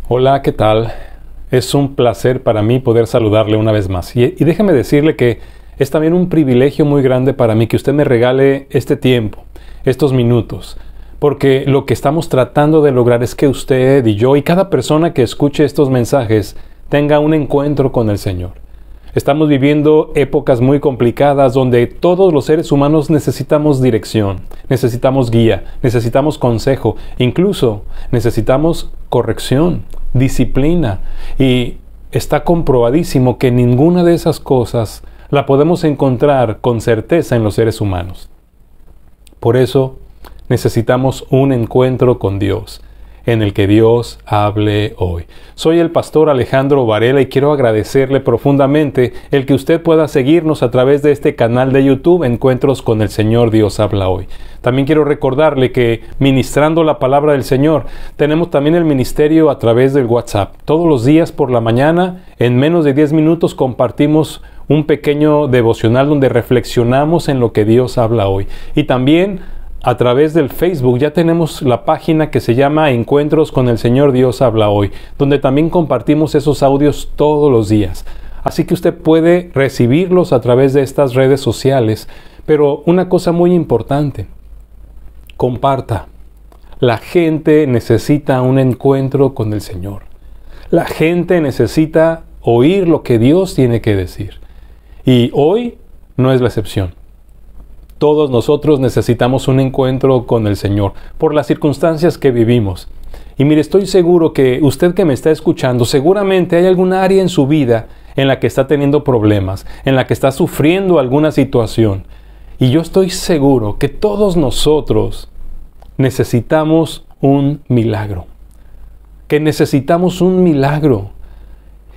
Hola, ¿qué tal? Es un placer para mí poder saludarle una vez más. Y déjeme decirle que es también un privilegio muy grande para mí que usted me regale este tiempo, estos minutos. Porque lo que estamos tratando de lograr es que usted y yo y cada persona que escuche estos mensajes tenga un encuentro con el Señor. Estamos viviendo épocas muy complicadas donde todos los seres humanos necesitamos dirección, necesitamos guía, necesitamos consejo, incluso necesitamos corrección, disciplina. Y está comprobadísimo que ninguna de esas cosas la podemos encontrar con certeza en los seres humanos. Por eso necesitamos un encuentro con Dios, en el que Dios hable hoy. Soy el pastor Alejandro Varela y quiero agradecerle profundamente el que usted pueda seguirnos a través de este canal de YouTube, Encuentros con el Señor Dios habla hoy. También quiero recordarle que ministrando la palabra del Señor, tenemos también el ministerio a través del WhatsApp. Todos los días por la mañana, en menos de 10 minutos, compartimos un pequeño devocional donde reflexionamos en lo que Dios habla hoy. Y también a través del Facebook ya tenemos la página que se llama Encuentros con el Señor Dios habla hoy, donde también compartimos esos audios todos los días. Así que usted puede recibirlos a través de estas redes sociales. Pero una cosa muy importante, comparta. La gente necesita un encuentro con el Señor. La gente necesita oír lo que Dios tiene que decir. Y hoy no es la excepción. Todos nosotros necesitamos un encuentro con el Señor por las circunstancias que vivimos. Y mire, estoy seguro que usted que me está escuchando, seguramente hay alguna área en su vida en la que está teniendo problemas, en la que está sufriendo alguna situación. Y yo estoy seguro que todos nosotros necesitamos un milagro. Que necesitamos un milagro.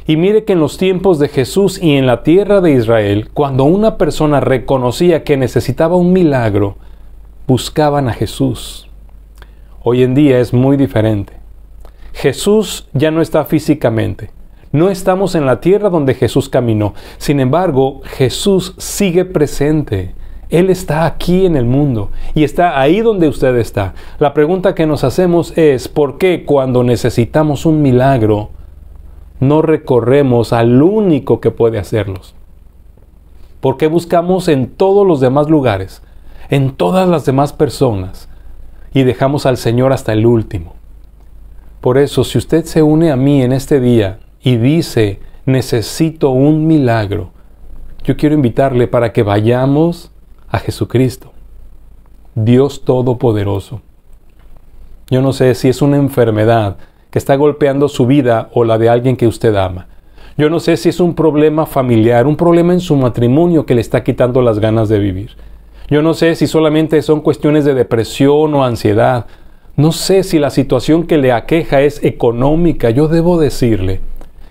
Y mire que en los tiempos de Jesús y en la tierra de Israel, cuando una persona reconocía que necesitaba un milagro, buscaban a Jesús. Hoy en día es muy diferente. Jesús ya no está físicamente. No estamos en la tierra donde Jesús caminó. Sin embargo, Jesús sigue presente. Él está aquí en el mundo y está ahí donde usted está. La pregunta que nos hacemos es, ¿por qué cuando necesitamos un milagro no recorremos al único que puede hacerlos? ¿Por qué buscamos en todos los demás lugares, en todas las demás personas, y dejamos al Señor hasta el último? Por eso, si usted se une a mí en este día y dice, necesito un milagro, yo quiero invitarle para que vayamos a Jesucristo, Dios Todopoderoso. Yo no sé si es una enfermedad que está golpeando su vida o la de alguien que usted ama. Yo no sé si es un problema familiar, un problema en su matrimonio que le está quitando las ganas de vivir. Yo no sé si solamente son cuestiones de depresión o ansiedad. No sé si la situación que le aqueja es económica. Yo debo decirle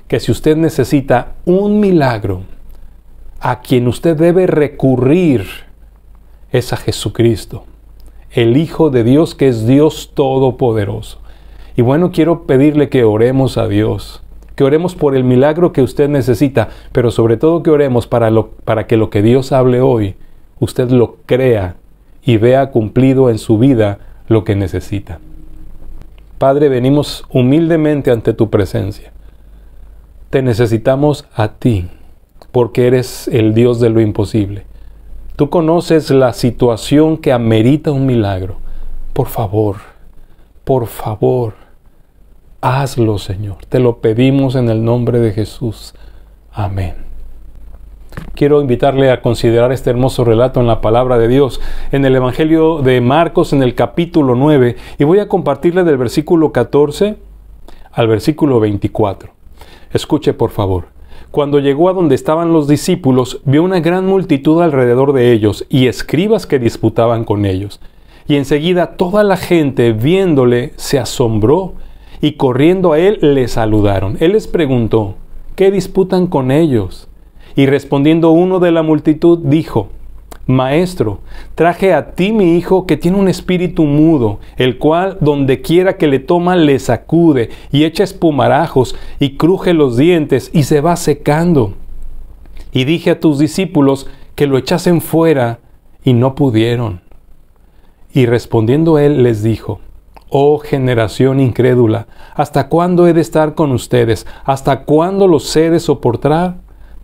que si usted necesita un milagro, a quien usted debe recurrir es a Jesucristo, el Hijo de Dios, que es Dios Todopoderoso. Y bueno, quiero pedirle que oremos a Dios, que oremos por el milagro que usted necesita, pero sobre todo que oremos para que lo que Dios hable hoy, usted lo crea y vea cumplido en su vida lo que necesita. Padre, venimos humildemente ante tu presencia. Te necesitamos a ti, porque eres el Dios de lo imposible. Tú conoces la situación que amerita un milagro. Por favor, hazlo, Señor. Te lo pedimos en el nombre de Jesús. Amén. Quiero invitarle a considerar este hermoso relato en la palabra de Dios, en el Evangelio de Marcos, en el capítulo 9, y voy a compartirle del versículo 14 al versículo 24. Escuche, por favor. Cuando llegó a donde estaban los discípulos, vio una gran multitud alrededor de ellos y escribas que disputaban con ellos. Y enseguida toda la gente, viéndole, se asombró y corriendo a él le saludaron. Él les preguntó, ¿qué disputan con ellos? Y respondiendo uno de la multitud, dijo, Maestro, traje a ti mi hijo que tiene un espíritu mudo, el cual donde quiera que le toma le sacude y echa espumarajos y cruje los dientes y se va secando. Y dije a tus discípulos que lo echasen fuera y no pudieron. Y respondiendo él les dijo, Oh generación incrédula, ¿hasta cuándo he de estar con ustedes? ¿Hasta cuándo los he de soportar?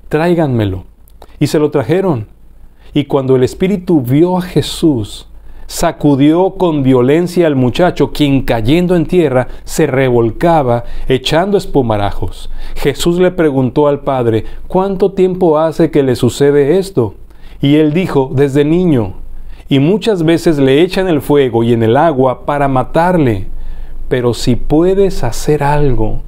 Tráiganmelo. Y se lo trajeron. Y cuando el espíritu vio a Jesús, sacudió con violencia al muchacho, quien cayendo en tierra se revolcaba, echando espumarajos. Jesús le preguntó al padre, ¿cuánto tiempo hace que le sucede esto? Y él dijo, desde niño. Y muchas veces le echan el fuego y en el agua para matarle. Pero si puedes hacer algo,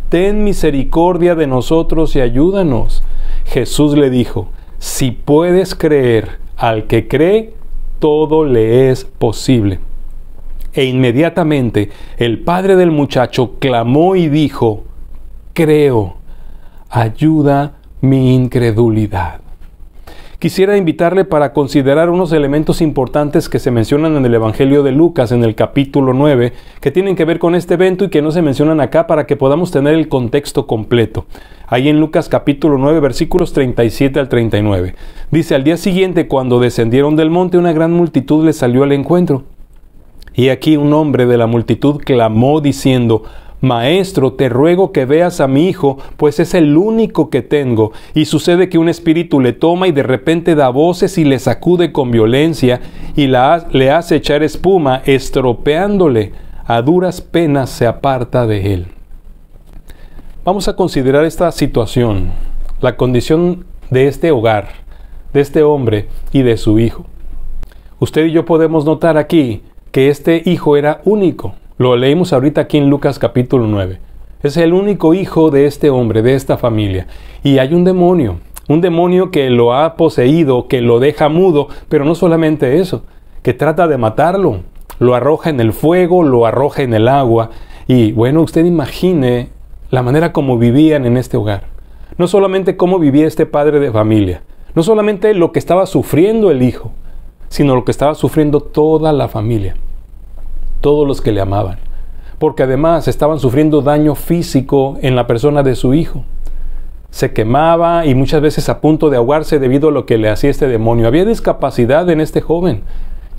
ten misericordia de nosotros y ayúdanos. Jesús le dijo, si puedes creer, al que cree, todo le es posible. E inmediatamente el padre del muchacho clamó y dijo, creo, ayuda mi incredulidad. Quisiera invitarle para considerar unos elementos importantes que se mencionan en el Evangelio de Lucas, en el capítulo 9, que tienen que ver con este evento y que no se mencionan acá para que podamos tener el contexto completo. Ahí en Lucas capítulo 9, versículos 37 al 39. Dice, al día siguiente, cuando descendieron del monte, una gran multitud les salió al encuentro. Y aquí un hombre de la multitud clamó diciendo, Maestro, te ruego que veas a mi hijo, pues es el único que tengo. Y sucede que un espíritu le toma y de repente da voces y le sacude con violencia y le hace echar espuma, estropeándole. A duras penas se aparta de él. Vamos a considerar esta situación, la condición de este hogar, de este hombre y de su hijo. Usted y yo podemos notar aquí que este hijo era único. Lo leímos ahorita aquí en Lucas capítulo 9. Es el único hijo de este hombre, de esta familia. Y hay un demonio que lo ha poseído, que lo deja mudo, pero no solamente eso, que trata de matarlo. Lo arroja en el fuego, lo arroja en el agua. Y bueno, usted imagine la manera como vivían en este hogar. No solamente cómo vivía este padre de familia, no solamente lo que estaba sufriendo el hijo, sino lo que estaba sufriendo toda la familia. Todos los que le amaban, porque además estaban sufriendo daño físico en la persona de su hijo. Se quemaba y muchas veces a punto de ahogarse debido a lo que le hacía este demonio. Había discapacidad en este joven.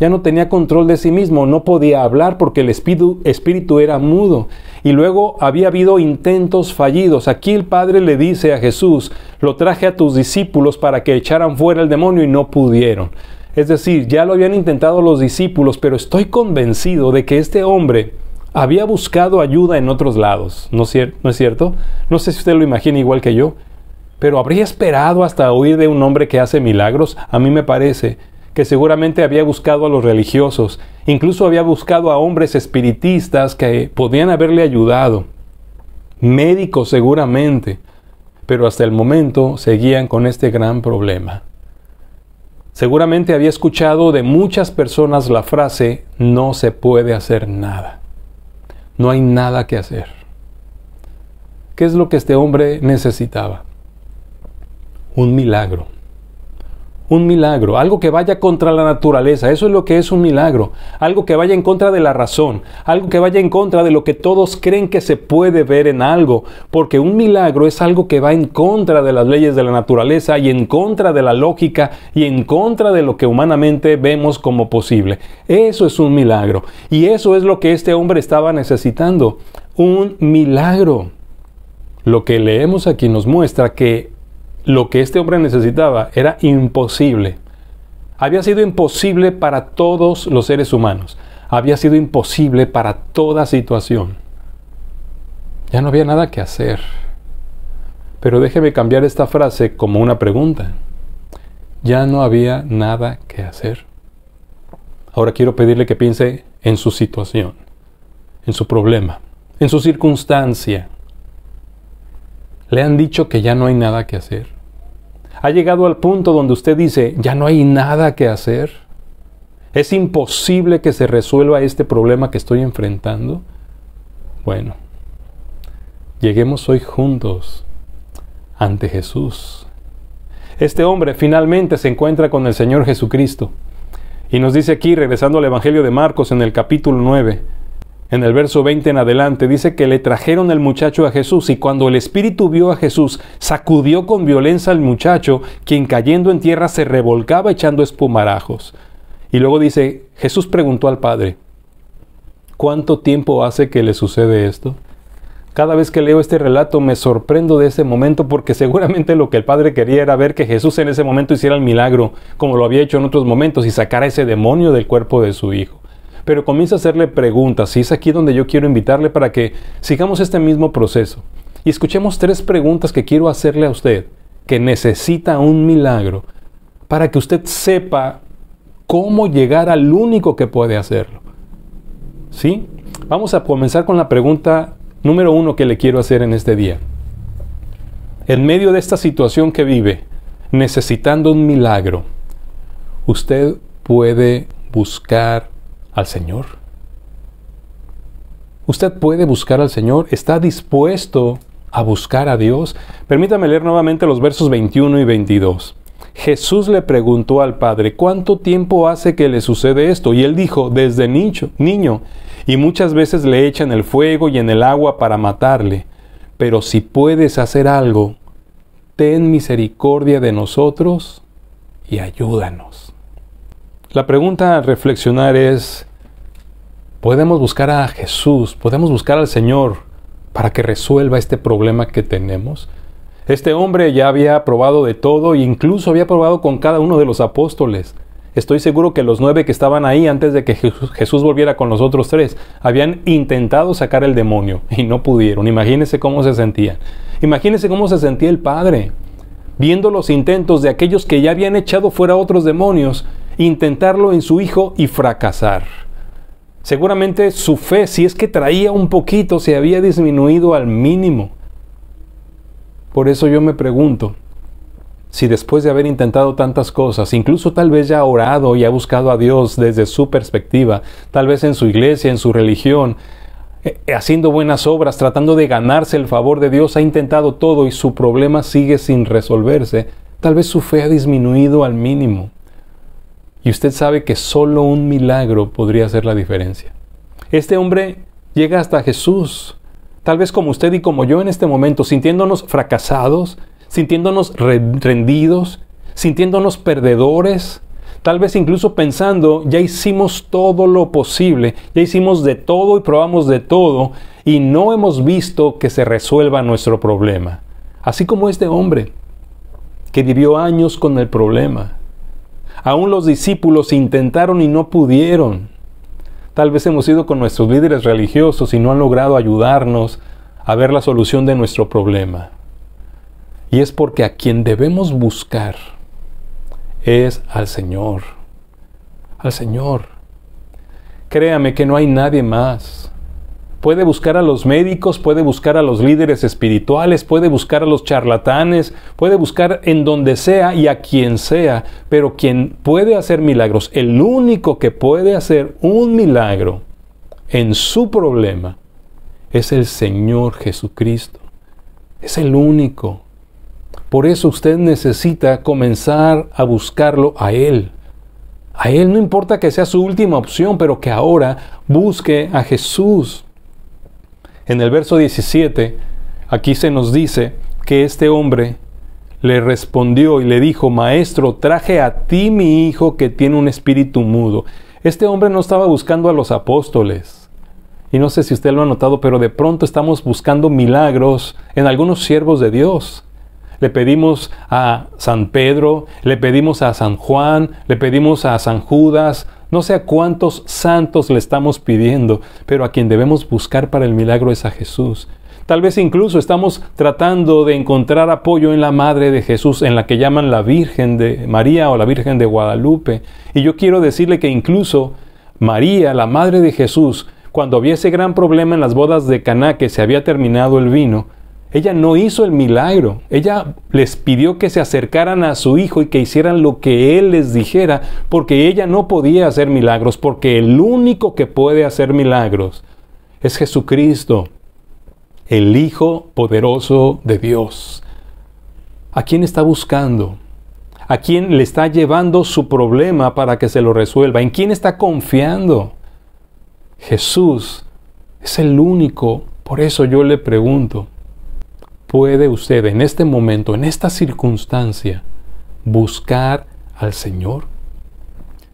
Ya no tenía control de sí mismo, no podía hablar porque el espíritu era mudo. Y luego había habido intentos fallidos. Aquí el Padre le dice a Jesús, lo traje a tus discípulos para que echaran fuera el demonio y no pudieron. Es decir, ya lo habían intentado los discípulos, pero estoy convencido de que este hombre había buscado ayuda en otros lados. ¿No es cierto? No sé si usted lo imagina igual que yo, pero ¿habría esperado hasta oír de un hombre que hace milagros? A mí me parece que seguramente había buscado a los religiosos, incluso había buscado a hombres espiritistas que podían haberle ayudado, médicos seguramente, pero hasta el momento seguían con este gran problema. Seguramente había escuchado de muchas personas la frase, no se puede hacer nada. No hay nada que hacer. ¿Qué es lo que este hombre necesitaba? Un milagro. Un milagro, algo que vaya contra la naturaleza. Eso es lo que es un milagro. Algo que vaya en contra de la razón. Algo que vaya en contra de lo que todos creen que se puede ver en algo. Porque un milagro es algo que va en contra de las leyes de la naturaleza y en contra de la lógica y en contra de lo que humanamente vemos como posible. Eso es un milagro. Y eso es lo que este hombre estaba necesitando. Un milagro. Lo que leemos aquí nos muestra que lo que este hombre necesitaba era imposible. Había sido imposible para todos los seres humanos. Había sido imposible para toda situación. Ya no había nada que hacer. Pero déjeme cambiar esta frase como una pregunta. Ya no había nada que hacer. Ahora quiero pedirle que piense en su situación, en su problema, en su circunstancia. ¿Le han dicho que ya no hay nada que hacer? ¿Ha llegado al punto donde usted dice, ya no hay nada que hacer? ¿Es imposible que se resuelva este problema que estoy enfrentando? Bueno, lleguemos hoy juntos ante Jesús. Este hombre finalmente se encuentra con el Señor Jesucristo. Y nos dice aquí, regresando al Evangelio de Marcos en el capítulo 9, en el verso 20 en adelante, dice que le trajeron el muchacho a Jesús y cuando el espíritu vio a Jesús, sacudió con violencia al muchacho, quien cayendo en tierra se revolcaba echando espumarajos. Y luego dice, Jesús preguntó al Padre, ¿Cuánto tiempo hace que le sucede esto? Cada vez que leo este relato me sorprendo de ese momento porque seguramente lo que el padre quería era ver que Jesús en ese momento hiciera el milagro como lo había hecho en otros momentos y sacara ese demonio del cuerpo de su hijo. Pero comienza a hacerle preguntas y es aquí donde yo quiero invitarle para que sigamos este mismo proceso. Y escuchemos 3 preguntas que quiero hacerle a usted, que necesita un milagro, para que usted sepa cómo llegar al único que puede hacerlo. ¿Sí? Vamos a comenzar con la pregunta número 1 que le quiero hacer en este día. En medio de esta situación que vive, necesitando un milagro, ¿usted puede buscar al Señor? ¿Usted puede buscar al Señor? ¿Está dispuesto a buscar a Dios? Permítame leer nuevamente los versos 21 y 22. Jesús le preguntó al Padre, ¿cuánto tiempo hace que le sucede esto? Y él dijo, desde niño, y muchas veces le echan el fuego y en el agua para matarle. Pero si puedes hacer algo, ten misericordia de nosotros y ayúdanos. La pregunta a reflexionar es, ¿podemos buscar a Jesús? ¿Podemos buscar al Señor para que resuelva este problema que tenemos? Este hombre ya había probado de todo e incluso había probado con cada uno de los apóstoles. Estoy seguro que los 9 que estaban ahí antes de que Jesús volviera con los otros 3 habían intentado sacar el demonio y no pudieron. Imagínense cómo se sentían. Imagínense cómo se sentía el Padre, viendo los intentos de aquellos que ya habían echado fuera otros demonios, intentarlo en su Hijo y fracasar. Seguramente su fe, si es que traía un poquito, se había disminuido al mínimo. Por eso yo me pregunto, si después de haber intentado tantas cosas, incluso tal vez ya ha orado y ha buscado a Dios desde su perspectiva, tal vez en su iglesia, en su religión, haciendo buenas obras, tratando de ganarse el favor de Dios, ha intentado todo y su problema sigue sin resolverse, tal vez su fe ha disminuido al mínimo. Y usted sabe que solo un milagro podría hacer la diferencia. Este hombre llega hasta Jesús, tal vez como usted y como yo en este momento, sintiéndonos fracasados, sintiéndonos rendidos, sintiéndonos perdedores, tal vez incluso pensando, ya hicimos todo lo posible, ya hicimos de todo y probamos de todo y no hemos visto que se resuelva nuestro problema. Así como este hombre que vivió años con el problema. Aún los discípulos intentaron y no pudieron. Tal vez hemos ido con nuestros líderes religiosos y no han logrado ayudarnos a ver la solución de nuestro problema. Y es porque a quien debemos buscar es al Señor. Al Señor. Créame que no hay nadie más. Puede buscar a los médicos, puede buscar a los líderes espirituales, puede buscar a los charlatanes, puede buscar en donde sea y a quien sea, pero quien puede hacer milagros, el único que puede hacer un milagro en su problema, es el Señor Jesucristo. Es el único. Por eso usted necesita comenzar a buscarlo a Él. A Él, no importa que sea su última opción, pero que ahora busque a Jesús. En el verso 17, aquí se nos dice que este hombre le respondió y le dijo, Maestro, traje a ti mi hijo que tiene un espíritu mudo. Este hombre no estaba buscando a los apóstoles. Y no sé si usted lo ha notado, pero de pronto estamos buscando milagros en algunos siervos de Dios. Le pedimos a San Pedro, le pedimos a San Juan, le pedimos a San Judas, no sé a cuántos santos le estamos pidiendo, pero a quien debemos buscar para el milagro es a Jesús. Tal vez incluso estamos tratando de encontrar apoyo en la Madre de Jesús, en la que llaman la Virgen de María o la Virgen de Guadalupe. Y yo quiero decirle que incluso María, la Madre de Jesús, cuando había ese gran problema en las bodas de Caná, que se había terminado el vino, ella no hizo el milagro. Ella les pidió que se acercaran a su hijo y que hicieran lo que él les dijera, porque ella no podía hacer milagros, porque el único que puede hacer milagros es Jesucristo, el Hijo poderoso de Dios. ¿A quién está buscando? ¿A quién le está llevando su problema para que se lo resuelva? ¿En quién está confiando? Jesús es el único. Por eso yo le pregunto, ¿puede usted en este momento, en esta circunstancia, buscar al Señor?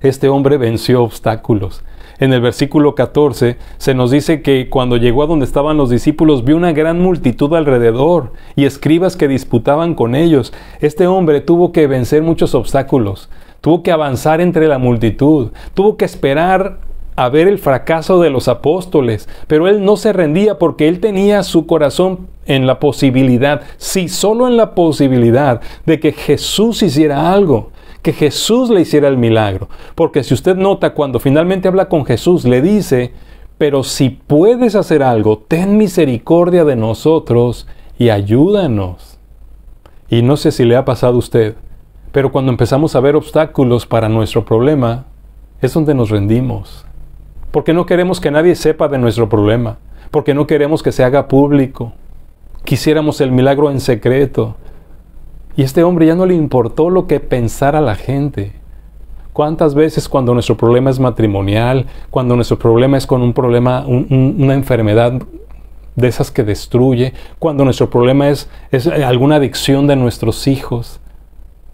Este hombre venció obstáculos. En el versículo 14 se nos dice que cuando llegó a donde estaban los discípulos, vio una gran multitud alrededor y escribas que disputaban con ellos. Este hombre tuvo que vencer muchos obstáculos, tuvo que avanzar entre la multitud, tuvo que esperar a ver el fracaso de los apóstoles, pero él no se rendía porque él tenía su corazón en la posibilidad, sí, solo en la posibilidad de que Jesús hiciera algo, que Jesús le hiciera el milagro. Porque si usted nota, cuando finalmente habla con Jesús, le dice, pero si puedes hacer algo, ten misericordia de nosotros y ayúdanos. Y no sé si le ha pasado a usted, pero cuando empezamos a ver obstáculos para nuestro problema, es donde nos rendimos. Porque no queremos que nadie sepa de nuestro problema, porque no queremos que se haga público. Quisiéramos el milagro en secreto. Y este hombre ya no le importó lo que pensara la gente. ¿Cuántas veces cuando nuestro problema es matrimonial, cuando nuestro problema es con un problema, una enfermedad de esas que destruye, cuando nuestro problema es alguna adicción de nuestros hijos,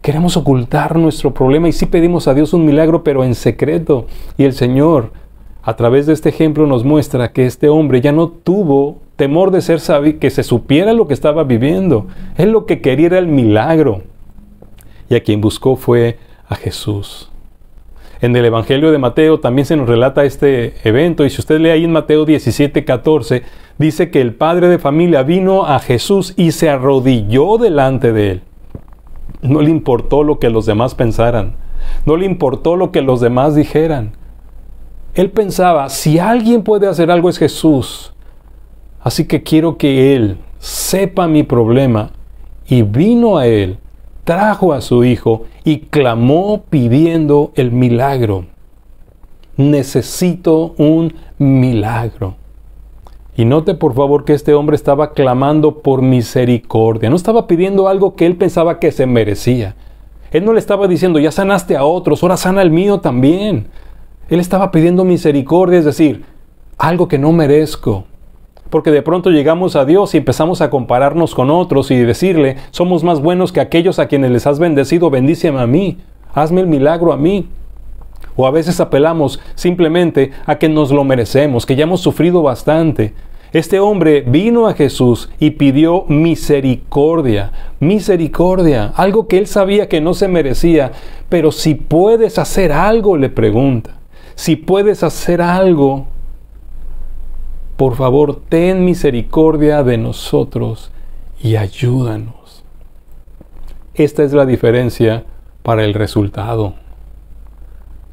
queremos ocultar nuestro problema y sí pedimos a Dios un milagro, pero en secreto? Y el Señor, a través de este ejemplo, nos muestra que este hombre ya no tuvo temor de ser sabido, que se supiera lo que estaba viviendo. Él lo que quería era el milagro. Y a quien buscó fue a Jesús. En el Evangelio de Mateo también se nos relata este evento. Y si usted lee ahí en Mateo 17:14, dice que el padre de familia vino a Jesús y se arrodilló delante de él. No le importó lo que los demás pensaran. No le importó lo que los demás dijeran. Él pensaba, si alguien puede hacer algo es Jesús. Así que quiero que Él sepa mi problema. Y vino a Él, trajo a su hijo y clamó pidiendo el milagro. Necesito un milagro. Y note por favor que este hombre estaba clamando por misericordia. No estaba pidiendo algo que él pensaba que se merecía. Él no le estaba diciendo, ya sanaste a otros, ahora sana el mío también. Él estaba pidiendo misericordia, es decir, algo que no merezco. Porque de pronto llegamos a Dios y empezamos a compararnos con otros y decirle, somos más buenos que aquellos a quienes les has bendecido, bendíceme a mí, hazme el milagro a mí. O a veces apelamos simplemente a que nos lo merecemos, que ya hemos sufrido bastante. Este hombre vino a Jesús y pidió misericordia, misericordia, algo que él sabía que no se merecía, pero si puedes hacer algo, le pregunta. Si puedes hacer algo, por favor, ten misericordia de nosotros y ayúdanos. Esta es la diferencia para el resultado.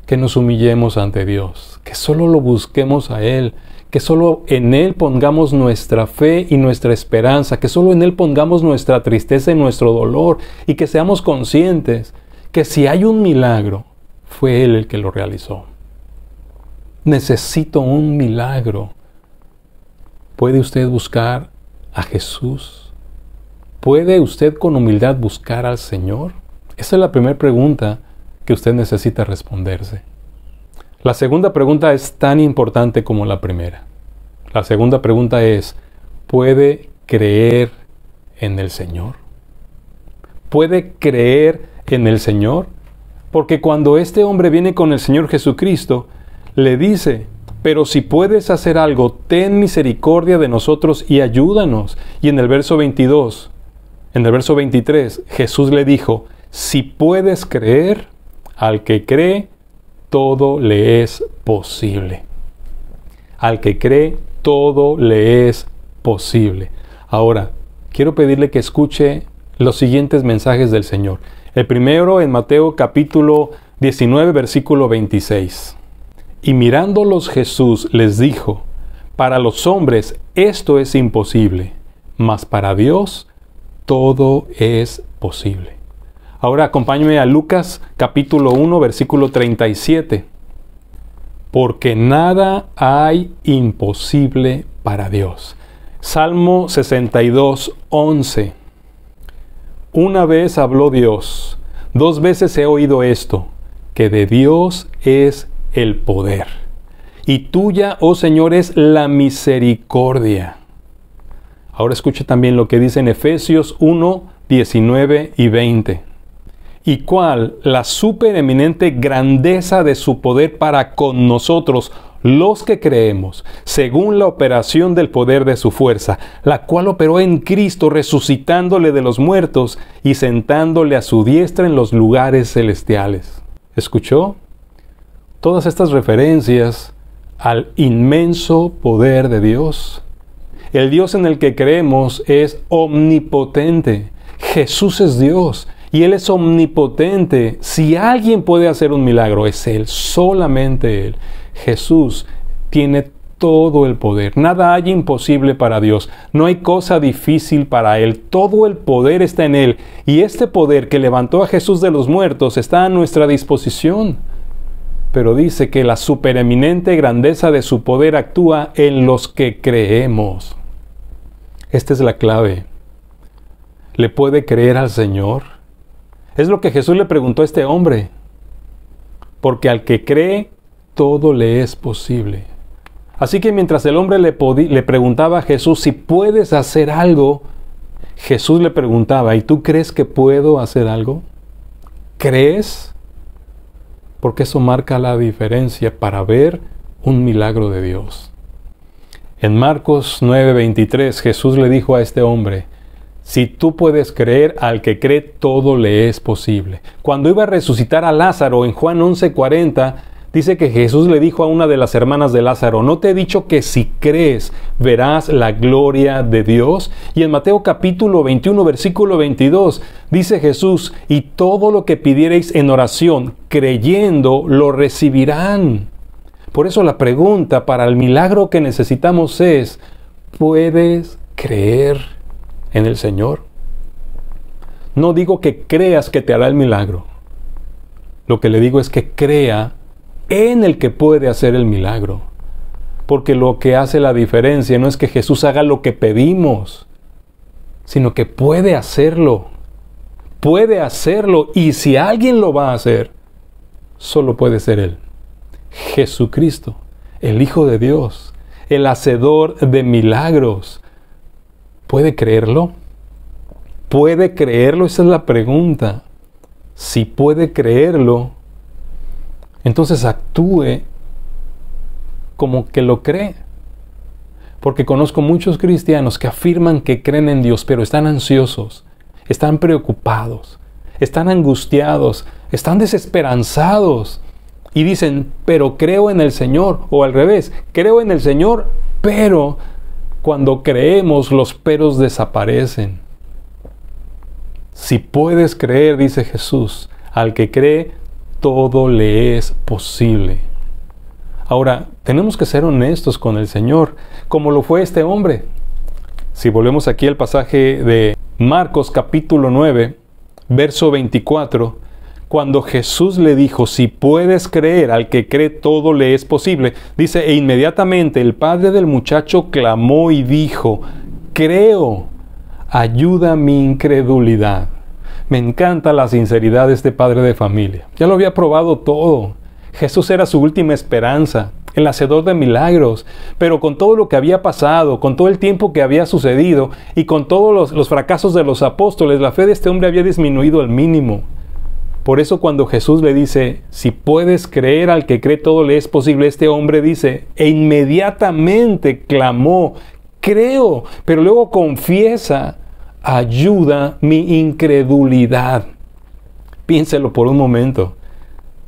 Que nos humillemos ante Dios, que solo lo busquemos a Él, que solo en Él pongamos nuestra fe y nuestra esperanza, que solo en Él pongamos nuestra tristeza y nuestro dolor, y que seamos conscientes que si hay un milagro, fue Él el que lo realizó. Necesito un milagro. ¿Puede usted buscar a Jesús? ¿Puede usted con humildad buscar al Señor? Esa es la primera pregunta que usted necesita responderse. La segunda pregunta es tan importante como la primera. La segunda pregunta es, ¿puede creer en el Señor? ¿Puede creer en el Señor? Porque cuando este hombre viene con el Señor Jesucristo, le dice, pero si puedes hacer algo, ten misericordia de nosotros y ayúdanos. Y en el verso 22, en el verso 23, Jesús le dijo, si puedes creer, al que cree, todo le es posible. Al que cree, todo le es posible. Ahora, quiero pedirle que escuche los siguientes mensajes del Señor. El primero en Mateo capítulo 19, versículo 26. Y mirándolos Jesús les dijo, para los hombres esto es imposible, mas para Dios todo es posible. Ahora acompáñame a Lucas capítulo 1, versículo 37. Porque nada hay imposible para Dios. Salmo 62, 11. Una vez habló Dios, 2 veces he oído esto, que de Dios es el poder. Y tuya, oh Señor, es la misericordia. Ahora escuche también lo que dice en Efesios 1, 19 y 20. Y cuál la supereminente grandeza de su poder para con nosotros, los que creemos, según la operación del poder de su fuerza, la cual operó en Cristo, resucitándole de los muertos y sentándole a su diestra en los lugares celestiales. ¿Escuchó? Todas estas referencias al inmenso poder de Dios. El Dios en el que creemos es omnipotente. Jesús es Dios y Él es omnipotente. Si alguien puede hacer un milagro, es Él, solamente Él. Jesús tiene todo el poder. Nada hay imposible para Dios. No hay cosa difícil para Él. Todo el poder está en Él. Y este poder que levantó a Jesús de los muertos está a nuestra disposición. Pero dice que la supereminente grandeza de su poder actúa en los que creemos. Esta es la clave. ¿Le puede creer al Señor? Es lo que Jesús le preguntó a este hombre. Porque al que cree, todo le es posible. Así que mientras el hombre le preguntaba a Jesús si puedes hacer algo, Jesús le preguntaba, ¿y tú crees que puedo hacer algo? ¿Crees? Porque eso marca la diferencia para ver un milagro de Dios. En Marcos 9:23, Jesús le dijo a este hombre, si tú puedes creer, al que cree todo le es posible. Cuando iba a resucitar a Lázaro en Juan 11:40, dice que Jesús le dijo a una de las hermanas de Lázaro, ¿no te he dicho que si crees verás la gloria de Dios? Y en Mateo capítulo 21, versículo 22, dice Jesús, y todo lo que pidiereis en oración, creyendo, lo recibirán. Por eso la pregunta para el milagro que necesitamos es, ¿puedes creer en el Señor? No digo que creas que te hará el milagro. Lo que le digo es que crea en el que puede hacer el milagro. Porque lo que hace la diferencia no es que Jesús haga lo que pedimos, sino que puede hacerlo. Puede hacerlo, y si alguien lo va a hacer, solo puede ser Él. Jesucristo, el Hijo de Dios, el hacedor de milagros. ¿Puede creerlo? ¿Puede creerlo? Esa es la pregunta. Si puede creerlo, entonces actúe como que lo cree. Porque conozco muchos cristianos que afirman que creen en Dios, pero están ansiosos, están preocupados, están angustiados, están desesperanzados. Y dicen, pero creo en el Señor. O al revés, creo en el Señor, pero cuando creemos los peros desaparecen. Si puedes creer, dice Jesús, al que cree, todo le es posible. Ahora, tenemos que ser honestos con el Señor, como lo fue este hombre. Si volvemos aquí al pasaje de Marcos capítulo 9, verso 24, cuando Jesús le dijo, si puedes creer, al que cree todo le es posible, dice, e inmediatamente el padre del muchacho clamó y dijo, creo, ayuda mi incredulidad. Me encanta la sinceridad de este padre de familia. Ya lo había probado todo. Jesús era su última esperanza, el hacedor de milagros. Pero con todo lo que había pasado, con todo el tiempo que había sucedido y con todos los fracasos de los apóstoles, la fe de este hombre había disminuido al mínimo. Por eso cuando Jesús le dice, si puedes creer, al que cree todo le es posible, este hombre dice, e inmediatamente clamó, creo, pero luego confiesa, ayuda mi incredulidad. Piénselo por un momento.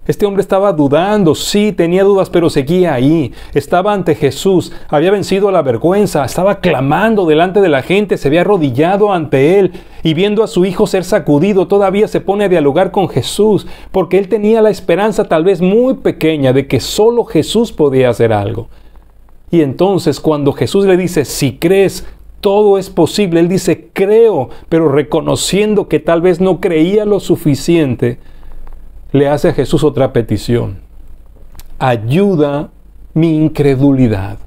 Este hombre estaba dudando, sí, tenía dudas, pero seguía ahí. Estaba ante Jesús, había vencido la vergüenza, estaba clamando delante de la gente, se había arrodillado ante Él y viendo a su hijo ser sacudido, todavía se pone a dialogar con Jesús, porque él tenía la esperanza tal vez muy pequeña de que solo Jesús podía hacer algo. Y entonces cuando Jesús le dice, si crees, todo es posible, él dice, creo, pero reconociendo que tal vez no creía lo suficiente, le hace a Jesús otra petición. Ayuda mi incredulidad.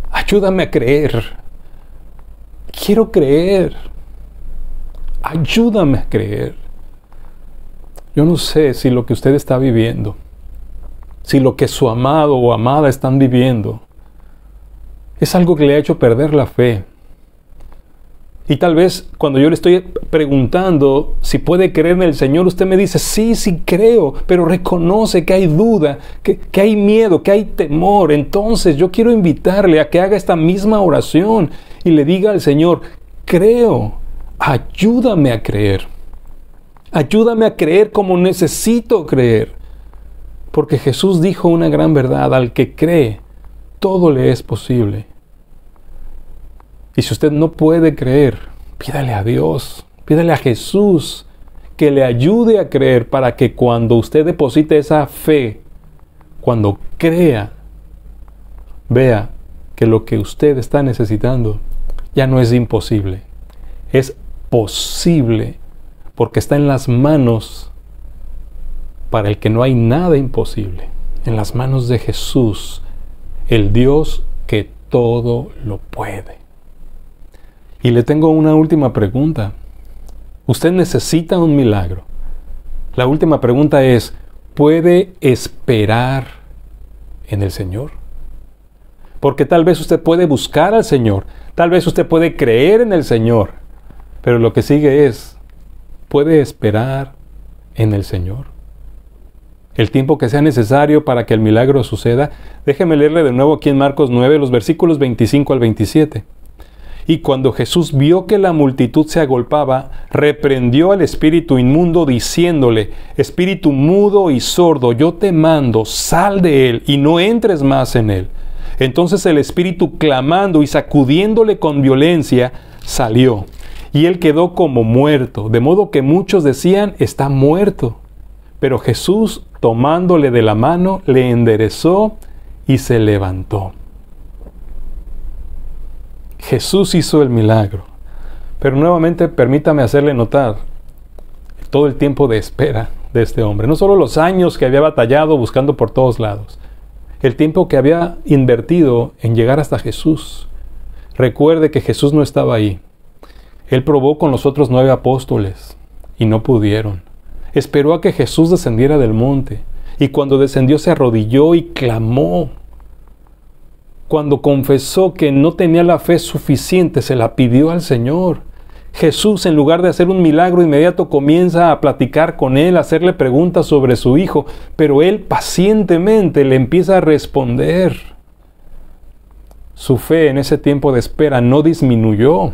Ayúdame a creer. Quiero creer. Ayúdame a creer. Yo no sé si lo que usted está viviendo, si lo que su amado o amada están viviendo, es algo que le ha hecho perder la fe. Y tal vez cuando yo le estoy preguntando si puede creer en el Señor, usted me dice, sí, sí creo, pero reconoce que hay duda, que hay miedo, que hay temor. Entonces yo quiero invitarle a que haga esta misma oración y le diga al Señor, creo, ayúdame a creer. Ayúdame a creer como necesito creer. Porque Jesús dijo una gran verdad, al que cree, todo le es posible. Y si usted no puede creer, pídale a Dios, pídale a Jesús que le ayude a creer para que cuando usted deposite esa fe, cuando crea, vea que lo que usted está necesitando ya no es imposible, es posible, porque está en las manos para el que no hay nada imposible, en las manos de Jesús, el Dios que todo lo puede. Y le tengo una última pregunta. ¿Usted necesita un milagro? La última pregunta es, ¿puede esperar en el Señor? Porque tal vez usted puede buscar al Señor, tal vez usted puede creer en el Señor, pero lo que sigue es, ¿puede esperar en el Señor? El tiempo que sea necesario para que el milagro suceda. Déjeme leerle de nuevo aquí en Marcos 9, los versículos 25 al 27. Y cuando Jesús vio que la multitud se agolpaba, reprendió al espíritu inmundo diciéndole, espíritu mudo y sordo, yo te mando, sal de él y no entres más en él. Entonces el espíritu, clamando y sacudiéndole con violencia, salió. Y él quedó como muerto, de modo que muchos decían, está muerto. Pero Jesús, tomándole de la mano, le enderezó y se levantó. Jesús hizo el milagro, pero nuevamente permítame hacerle notar todo el tiempo de espera de este hombre. No solo los años que había batallado buscando por todos lados, el tiempo que había invertido en llegar hasta Jesús. Recuerde que Jesús no estaba ahí. Él probó con los otros 9 apóstoles y no pudieron. Esperó a que Jesús descendiera del monte y cuando descendió se arrodilló y clamó. Cuando confesó que no tenía la fe suficiente, se la pidió al Señor. Jesús, en lugar de hacer un milagro inmediato, comienza a platicar con él, a hacerle preguntas sobre su hijo, pero él pacientemente le empieza a responder. Su fe en ese tiempo de espera no disminuyó,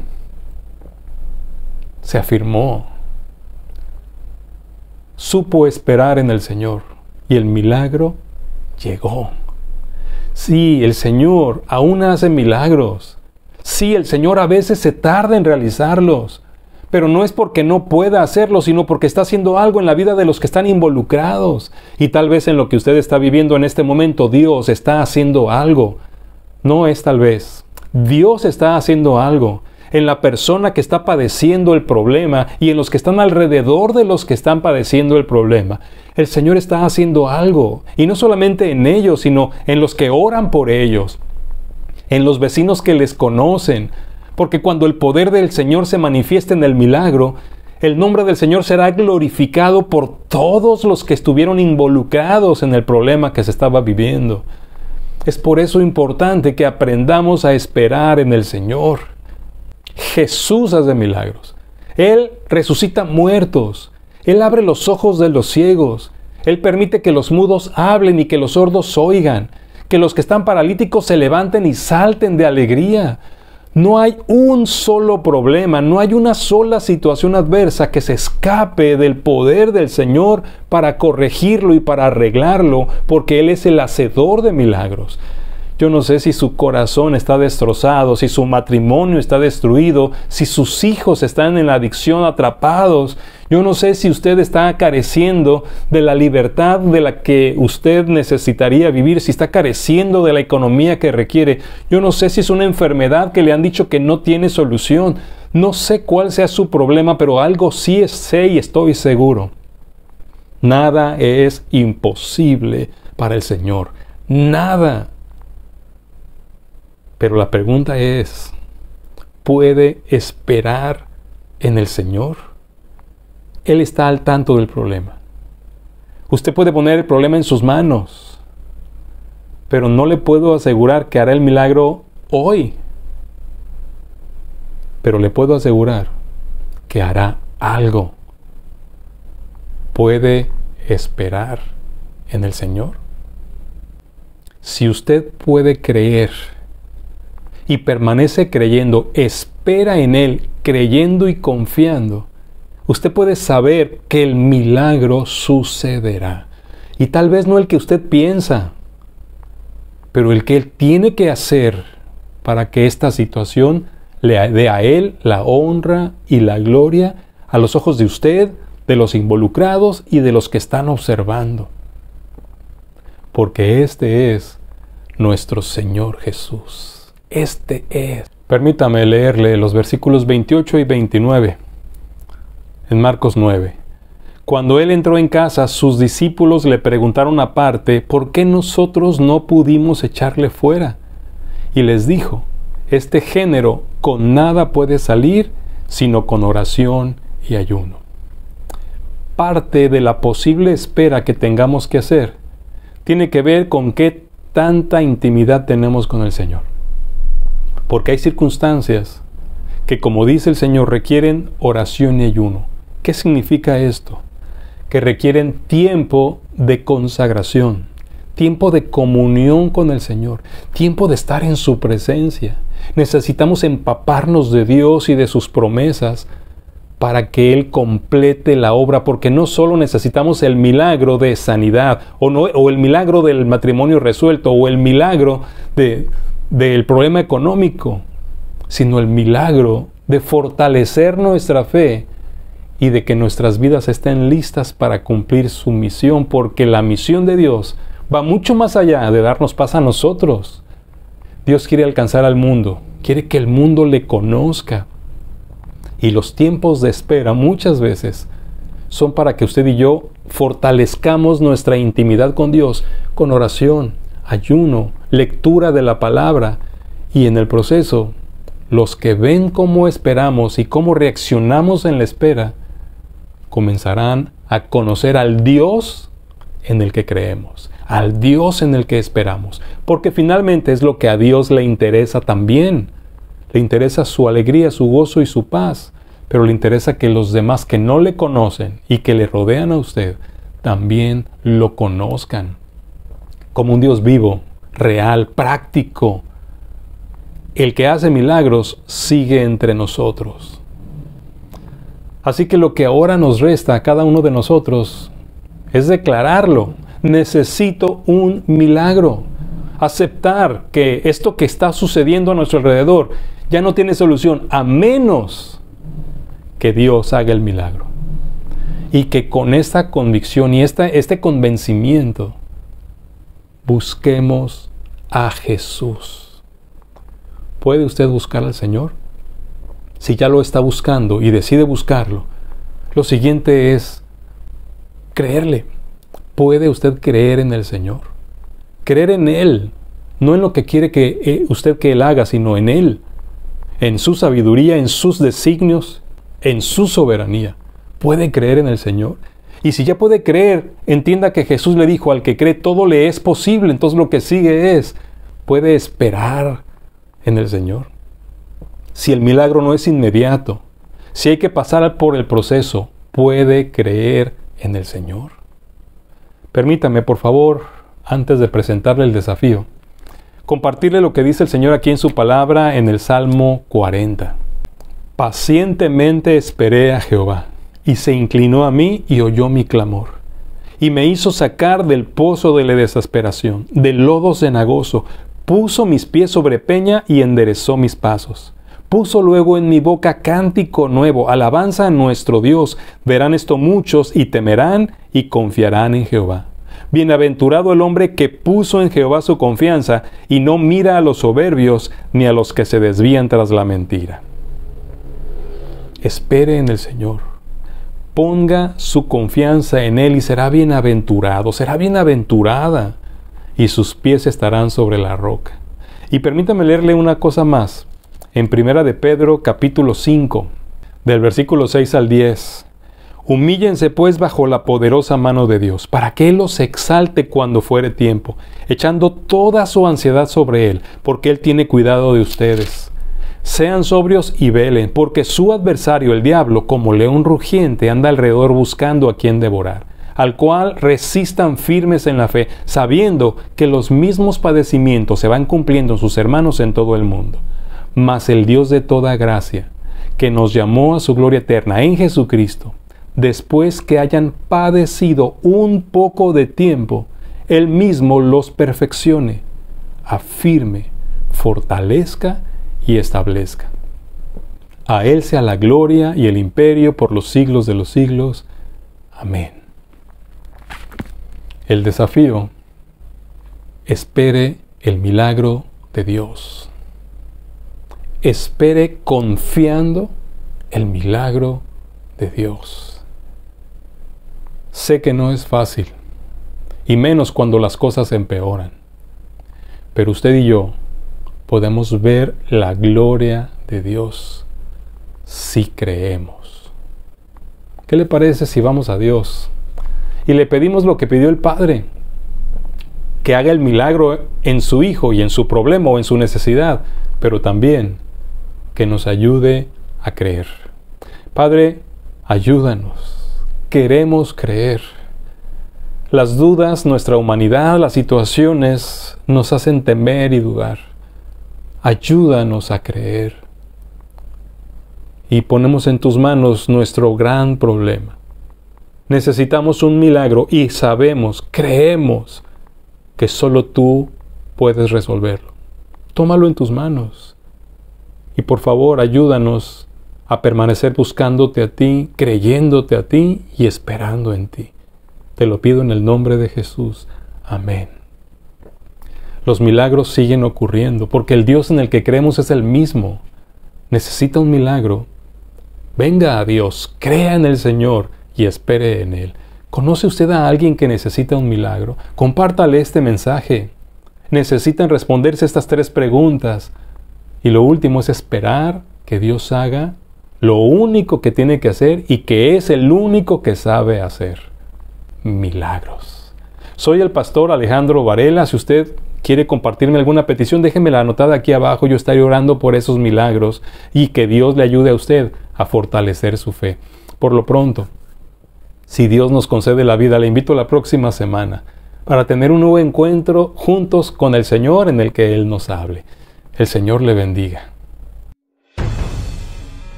se afirmó. Supo esperar en el Señor y el milagro llegó. Sí, el Señor aún hace milagros. Sí, el Señor a veces se tarda en realizarlos, pero no es porque no pueda hacerlo, sino porque está haciendo algo en la vida de los que están involucrados. Y tal vez en lo que usted está viviendo en este momento, Dios está haciendo algo. No es tal vez. Dios está haciendo algo en la persona que está padeciendo el problema y en los que están alrededor de los que están padeciendo el problema. El Señor está haciendo algo, y no solamente en ellos, sino en los que oran por ellos, en los vecinos que les conocen, porque cuando el poder del Señor se manifieste en el milagro, el nombre del Señor será glorificado por todos los que estuvieron involucrados en el problema que se estaba viviendo. Es por eso importante que aprendamos a esperar en el Señor. Jesús hace milagros. Él resucita muertos. Él abre los ojos de los ciegos. Él permite que los mudos hablen y que los sordos oigan. Que los que están paralíticos se levanten y salten de alegría. No hay un solo problema, no hay una sola situación adversa que se escape del poder del Señor para corregirlo y para arreglarlo, porque Él es el hacedor de milagros. Yo no sé si su corazón está destrozado, si su matrimonio está destruido, si sus hijos están en la adicción atrapados. Yo no sé si usted está careciendo de la libertad de la que usted necesitaría vivir, si está careciendo de la economía que requiere. Yo no sé si es una enfermedad que le han dicho que no tiene solución. No sé cuál sea su problema, pero algo sí sé y estoy seguro. Nada es imposible para el Señor. Nada. Pero la pregunta es, ¿puede esperar en el Señor? Él está al tanto del problema. Usted puede poner el problema en sus manos, pero no le puedo asegurar que hará el milagro hoy. pero le puedo asegurar que hará algo. ¿Puede esperar en el Señor? Si usted puede creer y permanece creyendo, espera en Él, creyendo y confiando, usted puede saber que el milagro sucederá. Y tal vez no el que usted piensa, pero el que Él tiene que hacer para que esta situación le dé a Él la honra y la gloria a los ojos de usted, de los involucrados y de los que están observando. Porque este es nuestro Señor Jesús. Este es. Permítame leerle los versículos 28 y 29 en Marcos 9. Cuando Él entró en casa, sus discípulos le preguntaron aparte, ¿por qué nosotros no pudimos echarle fuera? Y les dijo, este género con nada puede salir, sino con oración y ayuno. Parte de la posible espera que tengamos que hacer tiene que ver con qué tanta intimidad tenemos con el Señor. Porque hay circunstancias que, como dice el Señor, requieren oración y ayuno. ¿Qué significa esto? Que requieren tiempo de consagración, tiempo de comunión con el Señor, tiempo de estar en su presencia. Necesitamos empaparnos de Dios y de sus promesas para que Él complete la obra, porque no solo necesitamos el milagro de sanidad, o el milagro del matrimonio resuelto, o el milagro del problema económico, sino el milagro de fortalecer nuestra fe y de que nuestras vidas estén listas para cumplir su misión, porque la misión de Dios va mucho más allá de darnos paz a nosotros. Dios quiere alcanzar al mundo, quiere que el mundo le conozca. Y los tiempos de espera muchas veces son para que usted y yo fortalezcamos nuestra intimidad con Dios con oración, ayuno, lectura de la palabra, y en el proceso, los que ven cómo esperamos y cómo reaccionamos en la espera, comenzarán a conocer al Dios en el que creemos, al Dios en el que esperamos, porque finalmente es lo que a Dios le interesa también. Le interesa su alegría, su gozo y su paz, pero le interesa que los demás que no le conocen y que le rodean a usted también lo conozcan como un Dios vivo, real, práctico. El que hace milagros sigue entre nosotros. Así que lo que ahora nos resta a cada uno de nosotros es declararlo. Necesito un milagro. Aceptar que esto que está sucediendo a nuestro alrededor ya no tiene solución a menos que Dios haga el milagro. Y que con esta convicción y este convencimiento busquemos a Jesús. ¿Puede usted buscar al Señor? Si ya lo está buscando y decide buscarlo, lo siguiente es creerle. ¿Puede usted creer en el Señor? Creer en Él, no en lo que quiere que Él haga, sino en Él, en su sabiduría, en sus designios, en su soberanía. ¿Puede creer en el Señor? Y si ya puede creer, entienda que Jesús le dijo, al que cree todo le es posible. Entonces lo que sigue es, ¿puede esperar en el Señor? Si el milagro no es inmediato, si hay que pasar por el proceso, ¿puede creer en el Señor? Permítame, por favor, antes de presentarle el desafío, compartirle lo que dice el Señor aquí en su palabra en el Salmo 40. Pacientemente esperé a Jehová, y se inclinó a mí y oyó mi clamor, y me hizo sacar del pozo de la desesperación, del lodo cenagoso, puso mis pies sobre peña y enderezó mis pasos. Puso luego en mi boca cántico nuevo, alabanza a nuestro Dios. Verán esto muchos y temerán y confiarán en Jehová. Bienaventurado el hombre que puso en Jehová su confianza y no mira a los soberbios ni a los que se desvían tras la mentira. Espere en el Señor. Ponga su confianza en Él y será bienaventurado, será bienaventurada, y sus pies estarán sobre la roca. Y permítame leerle una cosa más. En 1 de Pedro, capítulo 5, del versículo 6 al 10. Humíllense pues bajo la poderosa mano de Dios, para que Él los exalte cuando fuere tiempo, echando toda su ansiedad sobre Él, porque Él tiene cuidado de ustedes. Sean sobrios y velen, porque su adversario, el diablo, como león rugiente, anda alrededor buscando a quien devorar, al cual resistan firmes en la fe, sabiendo que los mismos padecimientos se van cumpliendo en sus hermanos en todo el mundo. Mas el Dios de toda gracia, que nos llamó a su gloria eterna en Jesucristo, después que hayan padecido un poco de tiempo, Él mismo los perfeccione, afirme, fortalezca y establezca. A Él sea la gloria y el imperio por los siglos de los siglos. Amén. El desafío: espere el milagro de Dios. Espere confiando el milagro de Dios. Sé que no es fácil, y menos cuando las cosas empeoran. Pero usted y yo podemos ver la gloria de Dios si creemos. ¿Qué le parece si vamos a Dios y le pedimos lo que pidió el Padre? Que haga el milagro en su hijo y en su problema o en su necesidad, pero también que nos ayude a creer. Padre, ayúdanos. Queremos creer. Las dudas, nuestra humanidad, las situaciones nos hacen temer y dudar. Ayúdanos a creer. Y ponemos en tus manos nuestro gran problema. Necesitamos un milagro y sabemos, creemos que solo tú puedes resolverlo. Tómalo en tus manos. Y por favor, ayúdanos a permanecer buscándote a ti, creyéndote a ti y esperando en ti. Te lo pido en el nombre de Jesús. Amén. Los milagros siguen ocurriendo porque el Dios en el que creemos es el mismo. ¿Necesita un milagro? Venga a Dios, crea en el Señor y espere en Él. ¿Conoce usted a alguien que necesita un milagro? Compártale este mensaje. Necesitan responderse estas 3 preguntas. Y lo último es esperar que Dios haga lo único que tiene que hacer y que es el único que sabe hacer: milagros. Soy el pastor Alejandro Varela. Si usted quiere compartirme alguna petición, déjemela anotada aquí abajo. Yo estaré orando por esos milagros y que Dios le ayude a usted a fortalecer su fe. Por lo pronto, si Dios nos concede la vida, le invito la próxima semana para tener un nuevo encuentro juntos con el Señor en el que Él nos hable. El Señor le bendiga.